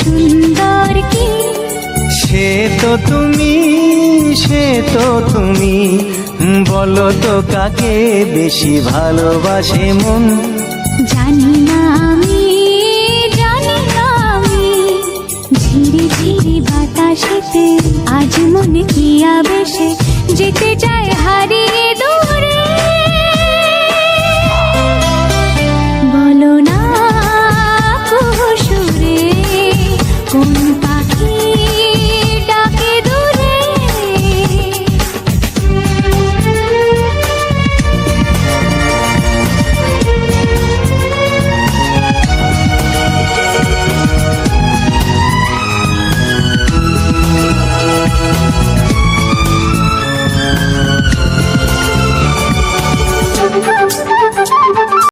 সুন্দর কি? সে তো তুমি, সে তো তুমি, বলো তো কাকে বেশি ভালোবাসে মন? জানি না আমি, জানি না আমি, ঝিরি ঝিরি বাতাসেতে আজ মনে কি আবেশে যেতে চায় হারিয়ে